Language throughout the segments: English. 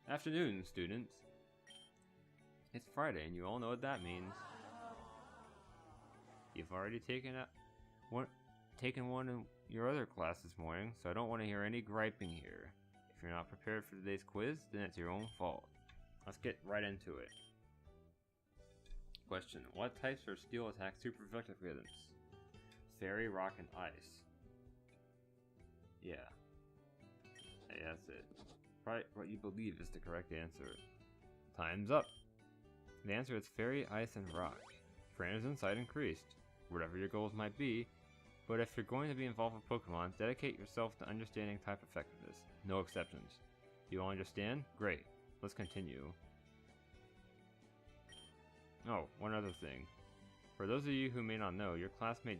Afternoon, students. It's Friday, and you all know what that means. You've already taken one in your other class this morning, so I don't want to hear any griping here. If you're not prepared for today's quiz, then it's your own fault. Let's get right into it. Question: what types of steel attack super effective items? Fairy, rock, and ice. Yeah. Hey, that's it. Probably what you believe is the correct answer. Time's up. The answer is fairy, ice, and rock. Brandon's insight increased. Whatever your goals might be, but if you're going to be involved with Pokemon, dedicate yourself to understanding type effectiveness. No exceptions. You all understand? Great. Let's continue. Oh, one other thing. For those of you who may not know, your classmate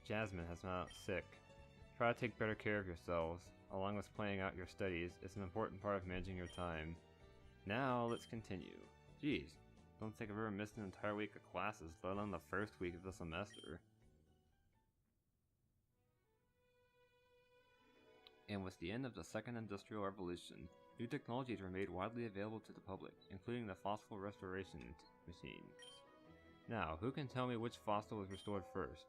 Jasmine has been out sick. Try to take better care of yourselves. Along with playing out your studies, it's an important part of managing your time. Now, let's continue. Jeez, don't think I've ever missed an entire week of classes, let alone the first week of the semester. And with the end of the Second Industrial Revolution, new technologies were made widely available to the public, including the fossil restoration machines. Now, who can tell me which fossil was restored first?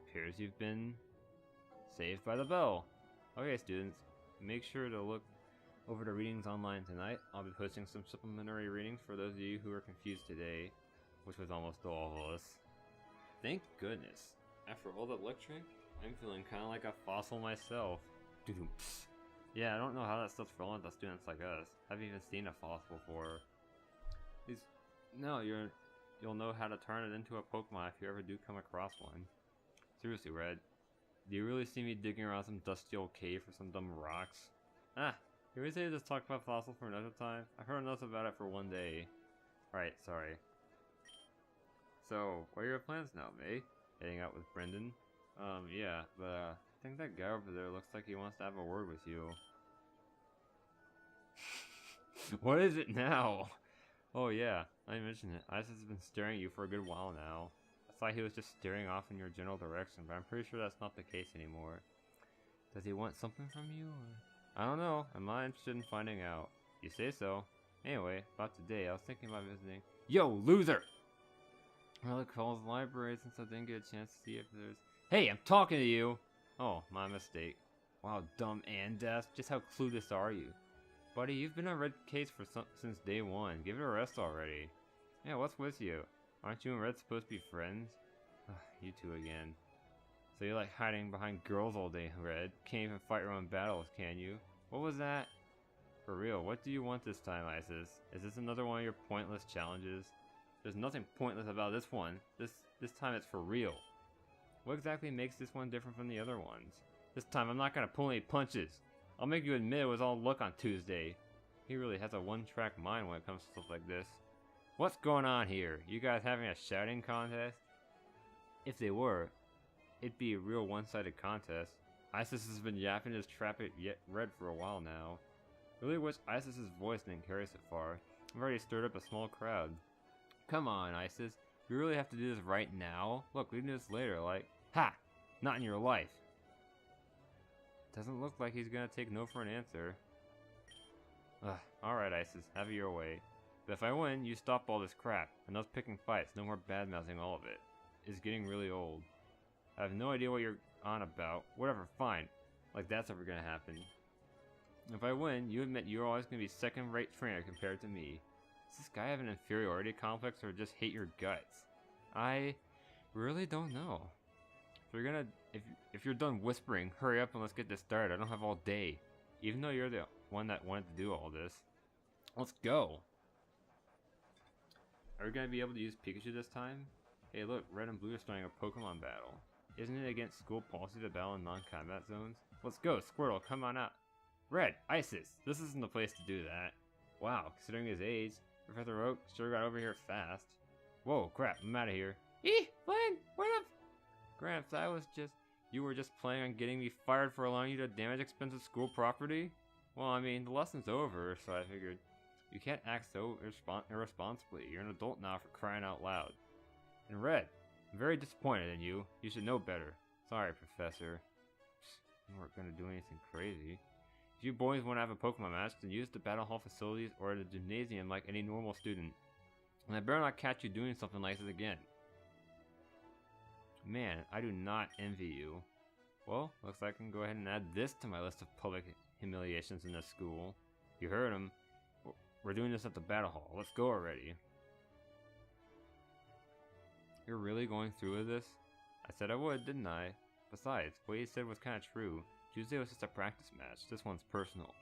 Appears you've been saved by the bell. Okay, students, make sure to look over the readings online tonight. I'll be posting some supplementary readings for those of you who are confused today, which was almost all of us. Thank goodness. After all that lecturing, I'm feeling kind of like a fossil myself. Yeah, I don't know how that stuff's relevant to students like us. I haven't even seen a fossil before. No, you'll know how to turn it into a Pokemon if you ever do come across one. Seriously, Red. Do you really see me digging around some dusty old cave for some dumb rocks? Ah, can we say just talk about fossils for another time? I've heard enough about it for one day. Alright, sorry. So, what are your plans now, May? Heading out with Brendan? Yeah, but I think that guy over there looks like he wants to have a word with you. What is it now? Oh yeah, I mentioned it. Isis has been staring at you for a good while now. I thought he was just staring off in your general direction, but I'm pretty sure that's not the case anymore. Does he want something from you, or? I don't know. I'm not interested in finding out. You say so. Anyway, about today, I was thinking about visiting. Yo, loser! Well, it calls the library since I didn't get a chance to see if there's. Hey, I'm talking to you! Oh, my mistake. Wow, dumb and deaf. Just how clueless are you? Buddy, you've been on Red case since day one. Give it a rest already. Yeah, what's with you? Aren't you and Red supposed to be friends? You two again. So you like hiding behind girls all day, Red? Can't even fight your own battles, can you? What was that? For real, what do you want this time, Isis? Is this another one of your pointless challenges? There's nothing pointless about this one. This time it's for real. What exactly makes this one different from the other ones? This time I'm not gonna pull any punches. I'll make you admit it was all luck on Tuesday. He really has a one-track mind when it comes to stuff like this. What's going on here? You guys having a shouting contest? If they were, it'd be a real one-sided contest. Isis has been yapping his trap at Red for a while now. Really wish Isis's voice didn't carry so far. I've already stirred up a small crowd. Come on, Isis. You really have to do this right now? Look, we can do this later, like... Ha! Not in your life. Doesn't look like he's gonna take no for an answer. Alright, Isis, have it your way. But if I win, you stop all this crap. Enough picking fights, no more bad-mouthing all of it. It's getting really old. I have no idea what you're on about. Whatever, fine. Like that's ever gonna happen. If I win, you admit you're always gonna be second-rate trainer compared to me. Does this guy have an inferiority complex or just hate your guts? I really don't know. If you're done whispering, hurry up and let's get this started. I don't have all day. Even though you're the one that wanted to do all this. Let's go. Are we gonna be able to use Pikachu this time? Hey look, Red and Blue are starting a Pokemon battle. Isn't it against school policy to battle in non-combat zones? Let's go, Squirtle, come on out. Red, Isis, this isn't the place to do that. Wow, considering his age, Professor Oak sure got over here fast. Whoa, crap, I'm out of here. Flynn, where the... Gramps, you were just planning on getting me fired for allowing you to damage expensive school property? Well, I mean, the lesson's over, so I figured, you can't act so irresponsibly. You're an adult now for crying out loud. And Red, I'm very disappointed in you. You should know better. Sorry, Professor. we're gonna do anything crazy. If you boys want to have a Pokemon match, then use the Battle Hall facilities or the gymnasium like any normal student. And I better not catch you doing something like this again. Man, I do not envy you. Well, looks like I can go ahead and add this to my list of public humiliations in this school. You heard him. We're doing this at the Battle Hall. Let's go already. You're really going through with this? I said I would, didn't I? Besides, what you said was kinda true. Tuesday was just a practice match. This one's personal.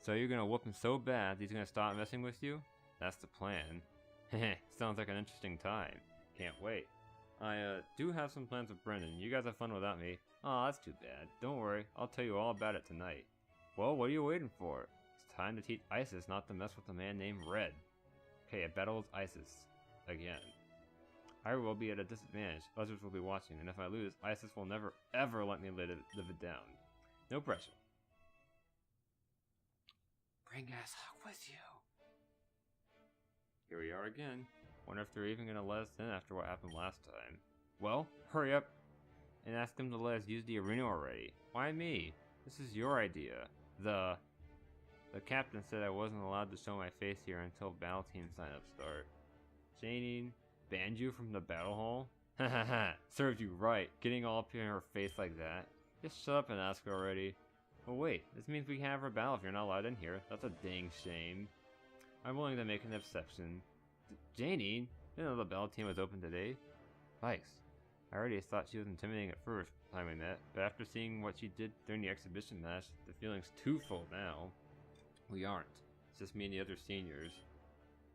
So you're gonna whoop him so bad that he's gonna stop messing with you? That's the plan. Heh, sounds like an interesting time. Can't wait. I do have some plans with Brendan. You guys have fun without me. Aw, that's too bad. Don't worry, I'll tell you all about it tonight. Well, what are you waiting for? It's time to teach Isis not to mess with a man named Red. Okay, a battle with Isis. Again. I will be at a disadvantage. Others will be watching, and if I lose, Isis will never ever let me live it down. No pressure. Bring Ashok with you. Here we are again. Wonder if they're even gonna let us in after what happened last time. Well, hurry up and ask them to let us use the arena already. Why me? This is your idea. The captain said I wasn't allowed to show my face here until battle team sign-up start. Janine banned you from the battle hall? Hahaha, served you right, getting all up here in her face like that. Just shut up and ask her already. Oh wait, this means we can't have her battle if you're not allowed in here. That's a dang shame. I'm willing to make an exception. Janine? Didn't know the battle team was open today? Thanks. I already thought she was intimidating at first time we met, but after seeing what she did during the exhibition match, the feeling's twofold now. We aren't. It's just me and the other seniors.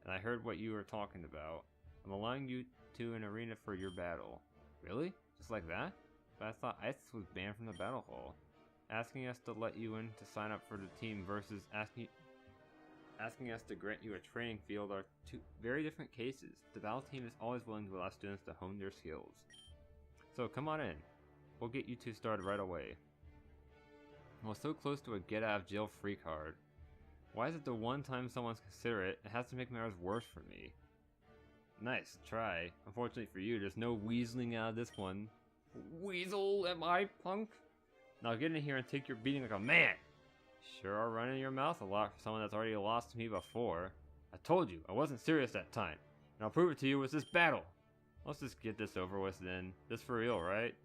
And I heard what you were talking about. I'm allowing you to an arena for your battle. Really? Just like that? But I thought Isis was banned from the battle hall. Asking us to let you in to sign up for the team versus asking us to grant you a training field are two very different cases. The battle team is always willing to allow students to hone their skills. So come on in. We'll get you two started right away. I was so close to a get out of jail free card. Why is it the one time someone's considerate, it has to make matters worse for me? Nice try. Unfortunately for you, there's no weaseling out of this one. Weasel, am I, punk? Now get in here and take your beating like a man. Sure are running your mouth a lot for someone that's already lost to me before. I told you, I wasn't serious that time. And I'll prove it to you with this battle. Let's just get this over with then. This for real, right?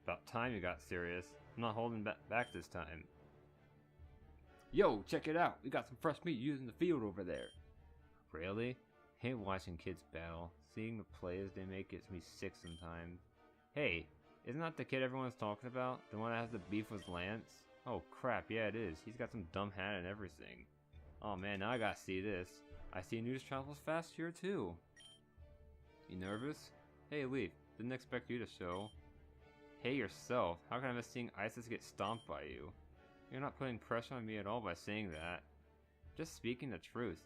About time you got serious. I'm not holding back this time. Yo, check it out. We got some fresh meat using the field over there. Really? Hate watching kids battle. Seeing the plays they make gets me sick sometimes. Hey, isn't that the kid everyone's talking about? The one that has the beef with Lance? Oh crap, yeah it is. He's got some dumb hat and everything. Oh man, now I gotta see this. I see news travels fast here too. You nervous? Hey Leaf, didn't expect you to show. Hey yourself, how can I miss seeing Isis get stomped by you? You're not putting pressure on me at all by saying that. Just speaking the truth.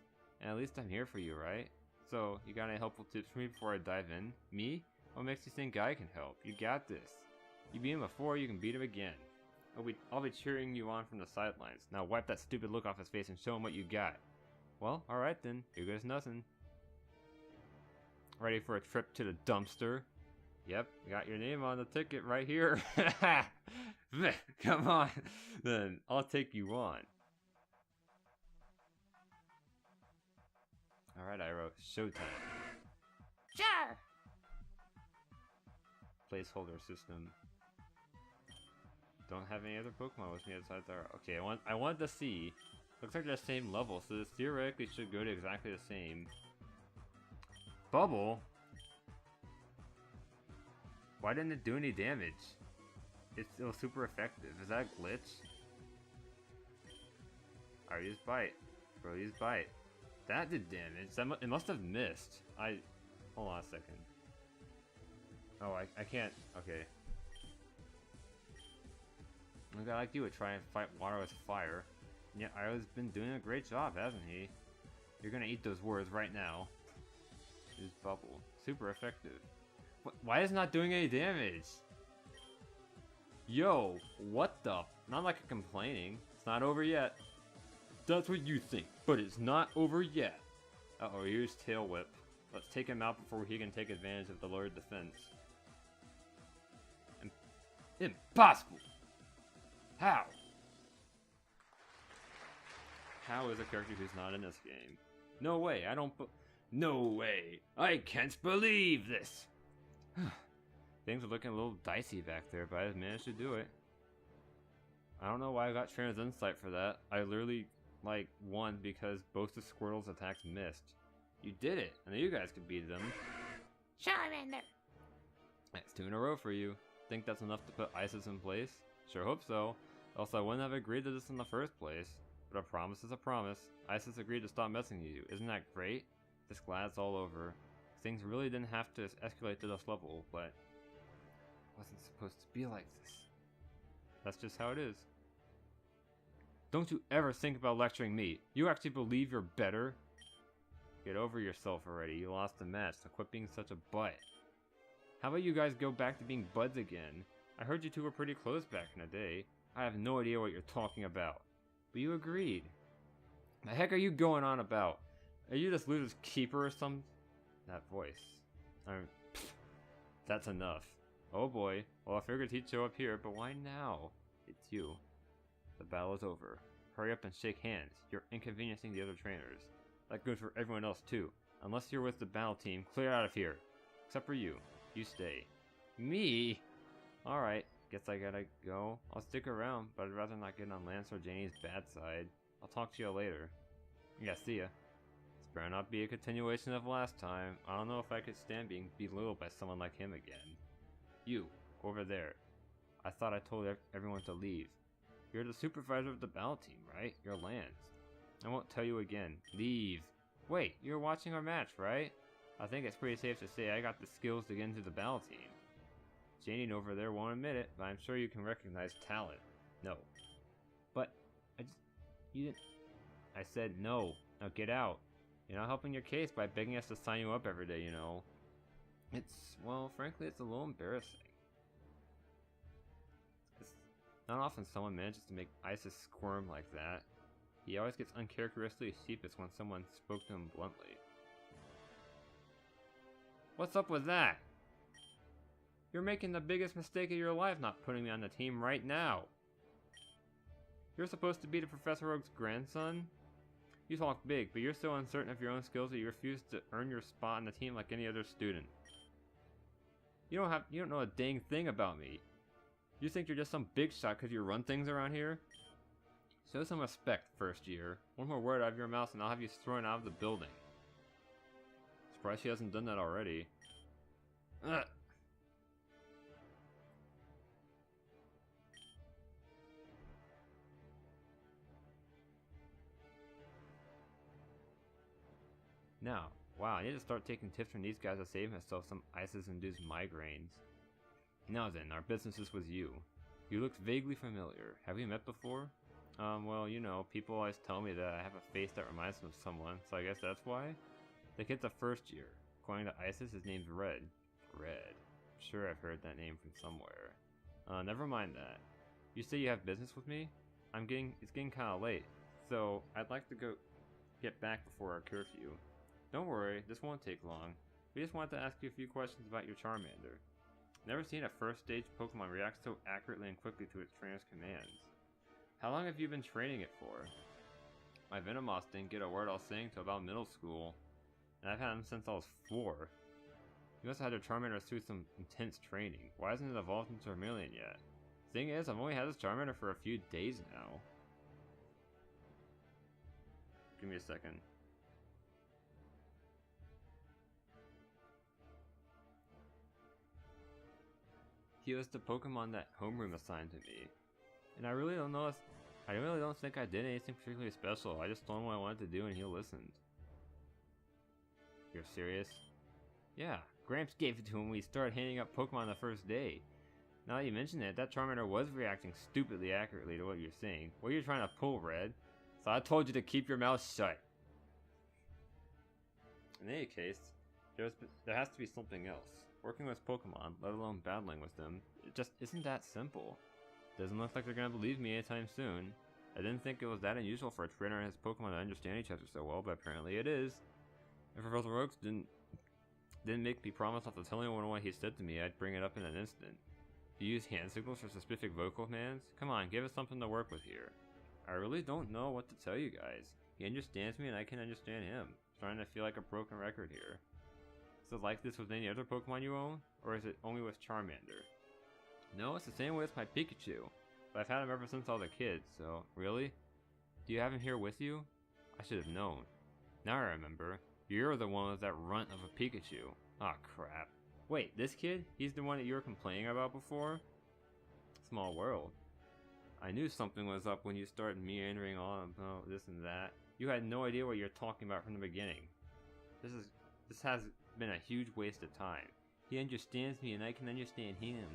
And at least I'm here for you, right? So, you got any helpful tips for me before I dive in? Me? What makes you think I can help? You got this. You beat him before, you can beat him again. I'll be cheering you on from the sidelines. Now wipe that stupid look off his face and show him what you got. Well, alright then. Here goes nothing. Ready for a trip to the dumpster? Yep, got your name on the ticket right here. Come on, then I'll take you on. Alright, Iroh, showtime. Sure! Placeholder system. Don't have any other Pokemon with me outside there. Okay, I wanted to see. Looks like they're the same level, so this theoretically should go to exactly the same. Bubble? Why didn't it do any damage? It's still super effective. Is that a glitch? Alright, use Bite. Bro, use Bite. That did damage. It must have missed. Hold on a second. Oh, I can't. Okay. A guy like you would try and fight water with fire. Yeah, Iroh's been doing a great job, hasn't he? You're gonna eat those words right now. Use Bubble. Super effective. Why is it not doing any damage? Yo, what the? Not like I'm complaining. It's not over yet. That's what you think, but it's not over yet. Uh-oh, here's Tail Whip. Let's take him out before he can take advantage of the lowered defense. Impossible! How? How is a character who's not in this game? No way, no way! I can't believe this! Things are looking a little dicey back there, but I managed to do it. I don't know why I got Trainer's Insight for that. I literally, like, won because both the Squirtle's attacks missed. You did it! I knew you guys could beat them. Charmander! That's 2 in a row for you. Think that's enough to put Isis in place? Sure hope so. Else I wouldn't have agreed to this in the first place. But a promise is a promise. Isis agreed to stop messing with you. Isn't that great? Just glad it's all over. Things really didn't have to escalate to this level, but it wasn't supposed to be like this. That's just how it is. Don't you ever think about lecturing me. You actually believe you're better? Get over yourself already. You lost the match, so quit being such a butt. How about you guys go back to being buds again? I heard you two were pretty close back in the day. I have no idea what you're talking about. But you agreed. The heck are you going on about? Are you this loser's keeper or something? That voice. That's enough. Oh boy. Well, I figured he'd show up here, but why now? It's you. The battle is over. Hurry up and shake hands. You're inconveniencing the other trainers. That goes for everyone else too. Unless you're with the battle team, clear out of here. Except for you. You stay. Me? Alright. Guess I gotta go. I'll stick around, but I'd rather not get on Lance or Janie's bad side. I'll talk to you later. Yeah, see ya. This better not be a continuation of last time. I don't know if I could stand being belittled by someone like him again. You, over there. I thought I told everyone to leave. You're the supervisor of the battle team, right? You're Lance. I won't tell you again. Leave. Wait, you're watching our match, right? I think it's pretty safe to say I got the skills to get into the battle team. Janie over there won't admit it, but I'm sure you can recognize talent. No. But, you didn't... I said no. Now get out. You're not helping your case by begging us to sign you up every day, you know. Well, frankly, it's a little embarrassing. It's not often someone manages to make Isis squirm like that. He always gets uncharacteristically sheepish when someone spoke to him bluntly. What's up with that? You're making the biggest mistake of your life not putting me on the team right now. You're supposed to be the Professor Oak's grandson? You talk big, but you're so uncertain of your own skills that you refuse to earn your spot on the team like any other student. You don't know a dang thing about me. You think you're just some big shot because you run things around here? Show some respect, first year. One more word out of your mouth and I'll have you thrown out of the building. Surprised she hasn't done that already. Ugh. Now, wow, I need to start taking tips from these guys to save myself some ISIS-induced migraines. Now then, our business is with you. You look vaguely familiar. Have we met before? Well, you know, people always tell me that I have a face that reminds them of someone, so I guess that's why? The kid's a first year. According to ISIS, his name's Red. Red. I'm sure I've heard that name from somewhere. Never mind that. You say you have business with me? It's getting kinda late, so I'd like to get back before our curfew. Don't worry, this won't take long. We just wanted to ask you a few questions about your Charmander. Never seen a first stage Pokemon react so accurately and quickly to its trainer's commands. How long have you been training it for? My Venomoth didn't get a word I was saying till about middle school, and I've had him since I was 4. You must have had your Charmander through some intense training. Why hasn't it evolved into Charmeleon yet? Thing is, I've only had this Charmander for a few days now. Give me a second. He was the Pokemon that Homeroom assigned to me. And I really don't think I did anything particularly special. I just told him what I wanted to do and he listened. You're serious? Yeah, Gramps gave it to him when we started handing out Pokemon the first day. Now that you mention it, that Charmander was reacting stupidly accurately to what you're saying. What are you trying to pull, Red? So I told you to keep your mouth shut. In any case, there has to be something else. Working with Pokemon, let alone battling with them, it just isn't that simple. Doesn't look like they're gonna believe me anytime soon. I didn't think it was that unusual for a trainer and his Pokemon to understand each other so well, but apparently it is. If Professor Oaks didn't make me promise not to tell anyone what he said to me, I'd bring it up in an instant. Do you use hand signals for specific vocal commands? Come on, give us something to work with here. I really don't know what to tell you guys. He understands me and I can understand him. I'm starting to feel like a broken record here. Is it like this with any other Pokemon you own? Or is it only with Charmander? No, it's the same way with my Pikachu. But I've had him ever since I was a kid, so... Really? Do you have him here with you? I should have known. Now I remember. You're the one with that runt of a Pikachu. Aw, crap. Wait, this kid? He's the one that you were complaining about before? Small world. I knew something was up when you started meandering on about this and that. You had no idea what you're talking about from the beginning. This has been a huge waste of time. He understands me and I can understand him.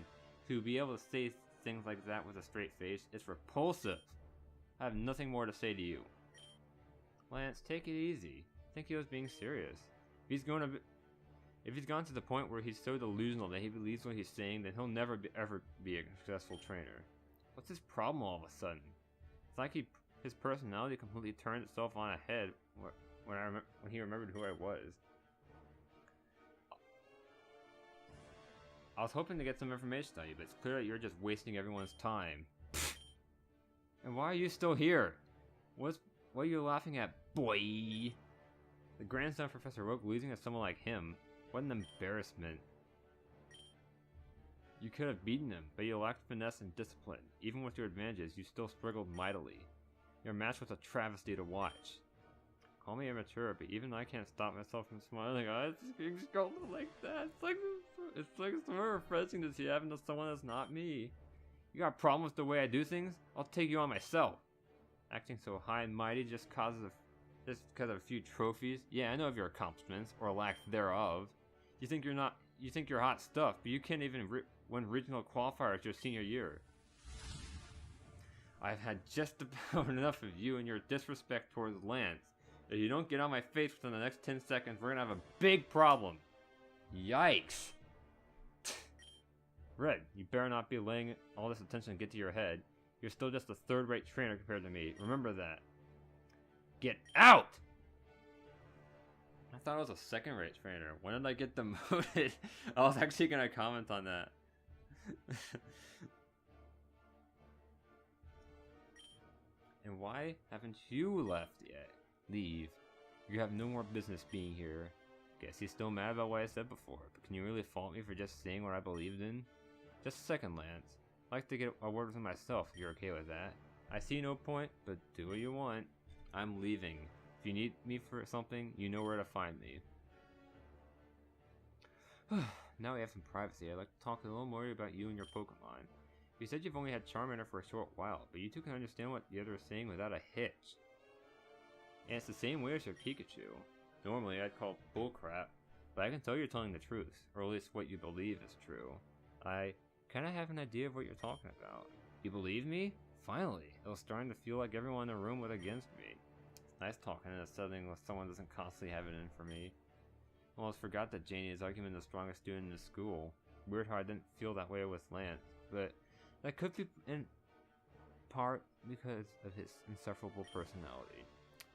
To be able to say things like that with a straight face, it's repulsive. I have nothing more to say to you. Lance, take it easy. I think he was being serious. If he's gone to the point where he's so delusional that he believes what he's saying, then he'll never ever be a successful trainer. What's his problem all of a sudden? It's like his personality completely turned itself on a head when he remembered who I was. I was hoping to get some information on you, but it's clear that you're just wasting everyone's time. And why are you still here? What are you laughing at, boy? The grandson of Professor Oak losing to someone like him. What an embarrassment. You could have beaten him, but you lacked finesse and discipline. Even with your advantages, you still struggled mightily. Your match was a travesty to watch. Call me immature, but even I can't stop myself from smiling. It's being scolded like that. It's like it's more refreshing to see happen to someone that's not me. You got problems with the way I do things? I'll take you on myself. Acting so high and mighty just because of a few trophies? Yeah, I know of your accomplishments, or lack thereof. You think you're hot stuff, but you can't even win regional qualifiers your senior year. I've had just about enough of you and your disrespect towards Lance. If you don't get on my face within the next 10 seconds, we're gonna have a big problem. Yikes. Red, you better not be letting all this attention get to your head. You're still just a third-rate trainer compared to me. Remember that. Get out! I thought I was a second-rate trainer. When did I get demoted? I was actually gonna comment on that. And why haven't you left yet? Leave. You have no more business being here. Guess he's still mad about what I said before, but can you really fault me for just saying what I believed in? Just a second, Lance. I'd like to get a word with myself if you're okay with that. I see no point, but do what you want. I'm leaving. If you need me for something, you know where to find me. Now we have some privacy. I'd like to talk a little more about you and your Pokemon. You said you've only had Charmander for a short while, but you two can understand what the other is saying without a hitch. And it's the same way as your Pikachu. Normally I'd call bullcrap, but I can tell you're telling the truth, or at least what you believe is true. I kinda have an idea of what you're talking about. You believe me? Finally! It was starting to feel like everyone in the room was against me. It's nice talking in a setting where someone doesn't constantly have it in for me. I almost forgot that Janie is arguably the strongest student in the school. Weird how I didn't feel that way with Lance, but that could be in part because of his insufferable personality.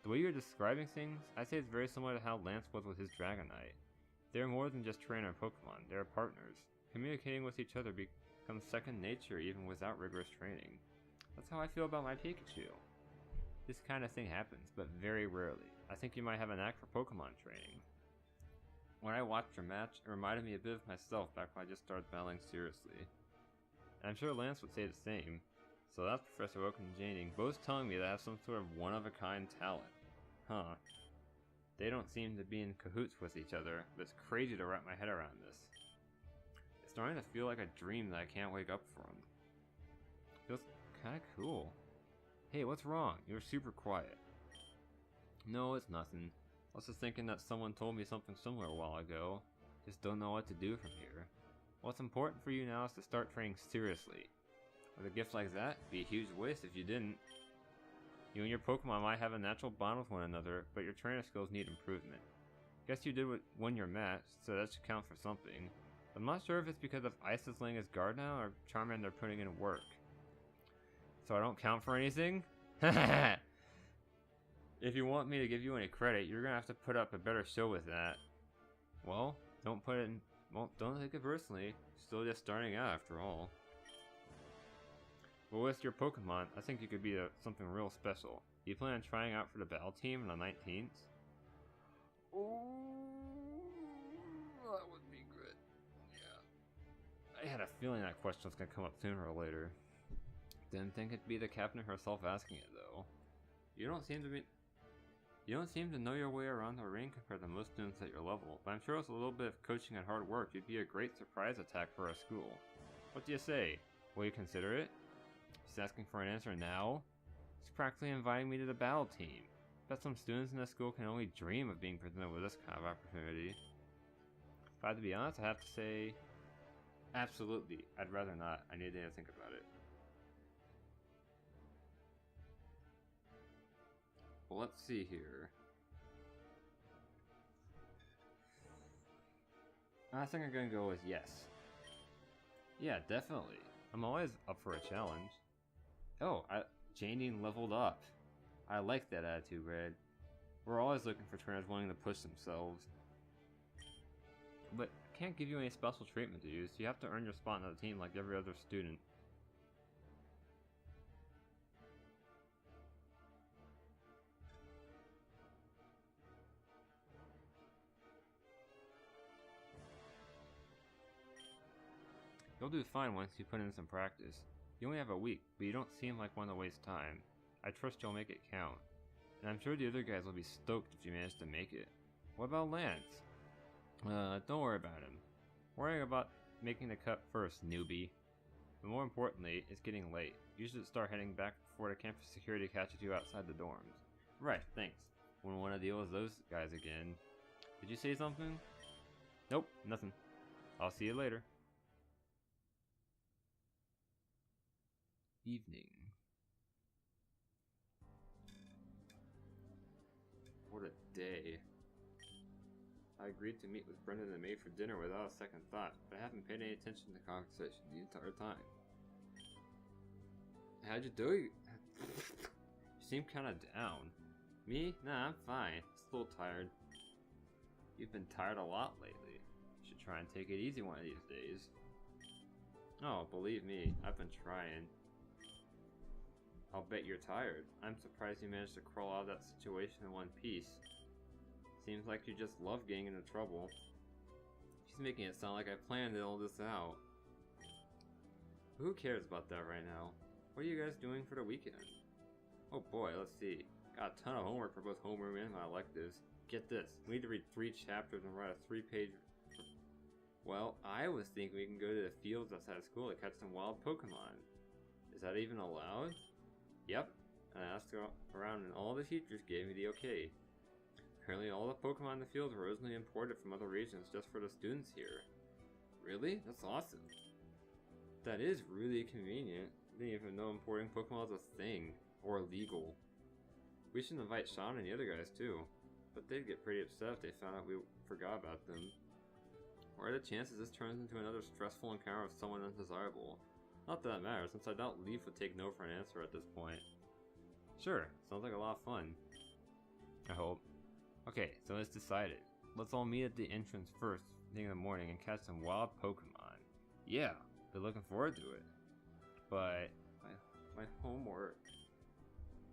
The way you're describing things, I'd say it's very similar to how Lance was with his Dragonite. They're more than just trainer Pokemon, they're partners. Communicating with each other becomes second nature even without rigorous training. That's how I feel about my Pikachu. This kind of thing happens, but very rarely. I think you might have a knack for Pokemon training. When I watched your match, it reminded me a bit of myself back when I just started battling seriously. And I'm sure Lance would say the same. So that's Professor Oak and Janie both telling me that I have some sort of one-of-a-kind talent. Huh. They don't seem to be in cahoots with each other, but it's crazy to wrap my head around this. It's starting to feel like a dream that I can't wake up from. Feels kinda cool. Hey, what's wrong? You're super quiet. No, it's nothing. I was just thinking that someone told me something similar a while ago. Just don't know what to do from here. What's important for you now is to start training seriously. With a gift like that, it'd be a huge waste if you didn't. You and your Pokemon might have a natural bond with one another, but your trainer skills need improvement. Guess you did win your match, so that should count for something. I'm not sure if it's because of Ice is laying his guard now, or Charmander putting in work. So I don't count for anything? If you want me to give you any credit, you're gonna have to put up a better show with that. Well, don't take it personally. Still just starting out after all. Well, with your Pokemon, I think you could be something real special. Do you plan on trying out for the battle team on the 19th? Oh, that would be good. Yeah. I had a feeling that question was going to come up sooner or later. Didn't think it'd be the captain herself asking it, though. You don't seem to know your way around the ring compared to most students at your level, but I'm sure with a little bit of coaching and hard work, you'd be a great surprise attack for our school. What do you say? Will you consider it? She's asking for an answer now? She's practically inviting me to the battle team. Bet some students in this school can only dream of being presented with this kind of opportunity. If I had to be honest, I have to say, absolutely. I'd rather not. I need to think about it. Well, let's see here. I think I'm gonna go with yes. Yeah, definitely. I'm always up for a challenge. Oh, Janine leveled up. I like that attitude, Red. We're always looking for trainers willing to push themselves. But I can't give you any special treatment to use. You have to earn your spot on the team like every other student. You'll do fine once you put in some practice. You only have a week, but you don't seem like one to waste time. I trust you'll make it count. And I'm sure the other guys will be stoked if you manage to make it. What about Lance? Don't worry about him. Worrying about making the cut first, newbie. But more importantly, it's getting late. You should start heading back before the campus security catches you outside the dorms. Right, thanks. Wouldn't want to deal with those guys again. Did you say something? Nope, nothing. I'll see you later. Evening. What a day. I agreed to meet with Brendan and May for dinner without a second thought, but I haven't paid any attention to the conversation the entire time. How'd you do? You seem kinda down. Me? Nah, I'm fine. Just a little tired. You've been tired a lot lately. You should try and take it easy one of these days. Oh, believe me, I've been trying. I'll bet you're tired. I'm surprised you managed to crawl out of that situation in one piece. Seems like you just love getting into trouble. She's making it sound like I planned all this out. Who cares about that right now? What are you guys doing for the weekend? Oh boy, let's see. Got a ton of homework for both homeroom and my electives. Get this, we need to read 3 chapters and write a 3-page... Well, I was thinking we can go to the fields outside of school to catch some wild Pokemon. Is that even allowed? Yep, and I asked around and all the teachers gave me the okay. Apparently all the Pokemon in the field were originally imported from other regions just for the students here. Really? That's awesome. That is really convenient. I didn't even know importing Pokemon was a thing, or illegal. We should invite Sean and the other guys too, but they'd get pretty upset if they found out we forgot about them. What are the chances this turns into another stressful encounter with someone undesirable? Not that it matters, since I doubt Leaf would take no for an answer at this point. Sure, sounds like a lot of fun. I hope. Okay, so it's decided. Let's all meet at the entrance first thing in the morning and catch some wild Pokemon. Yeah, been looking forward to it. But my homework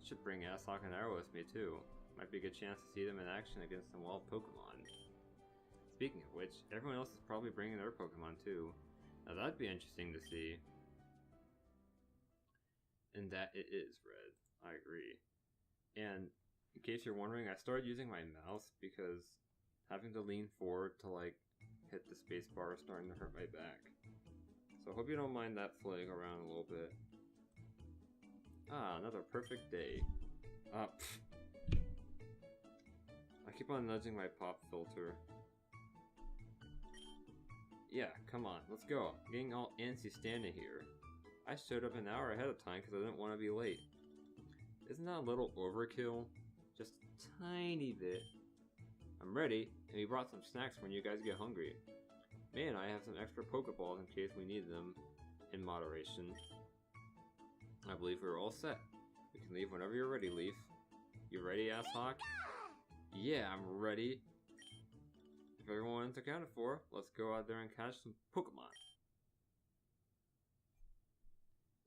should bring Asshok and Arrow with me too. Might be a good chance to see them in action against some wild Pokemon. Speaking of which, everyone else is probably bringing their Pokemon too. Now that'd be interesting to see. And that it is, Red. I agree. And in case you're wondering, I started using my mouse because having to lean forward to like hit the space bar is starting to hurt my back. So I hope you don't mind that flailing around a little bit. Ah, another perfect day. I keep on nudging my pop filter. Yeah, come on, let's go. I'm getting all antsy standing here. I showed up an hour ahead of time because I didn't want to be late. Isn't that a little overkill? Just a tiny bit. I'm ready, and we brought some snacks when you guys get hungry. May and I have some extra Pokeballs in case we need them, in moderation. I believe we're all set. We can leave whenever you're ready, Leaf. You ready, Asshok? Yeah, I'm ready. If everyone's accounted for, let's go out there and catch some Pokemon.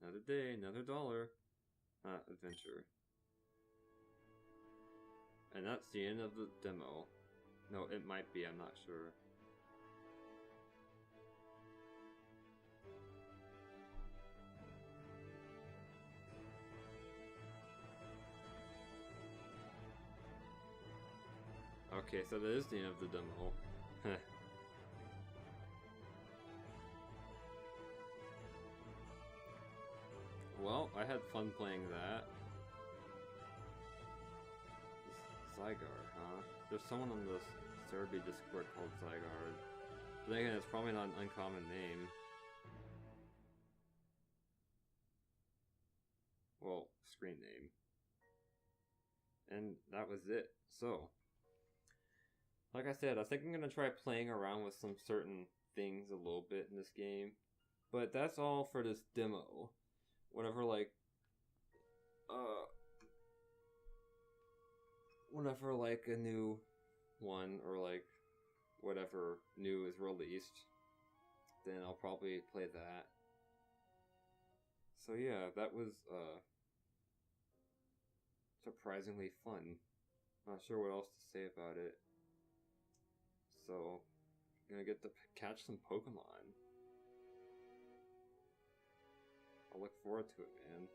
Another day, another dollar. Adventure. And that's the end of the demo. No, it might be, I'm not sure. Okay, so that is the end of the demo. Well, I had fun playing that. Zygar, huh? There's someone on the Serbi Discord called Zygar. But then again, it's probably not an uncommon name. Well, screen name. And that was it. So, like I said, I think I'm gonna try playing around with some certain things a little bit in this game. But that's all for this demo. Whenever, like, whenever, like, a new one, or, like, whatever new is released, then I'll probably play that. So yeah, that was, surprisingly fun. Not sure what else to say about it. So, I'm gonna get to catch some Pokemon. I'll look forward to it, man.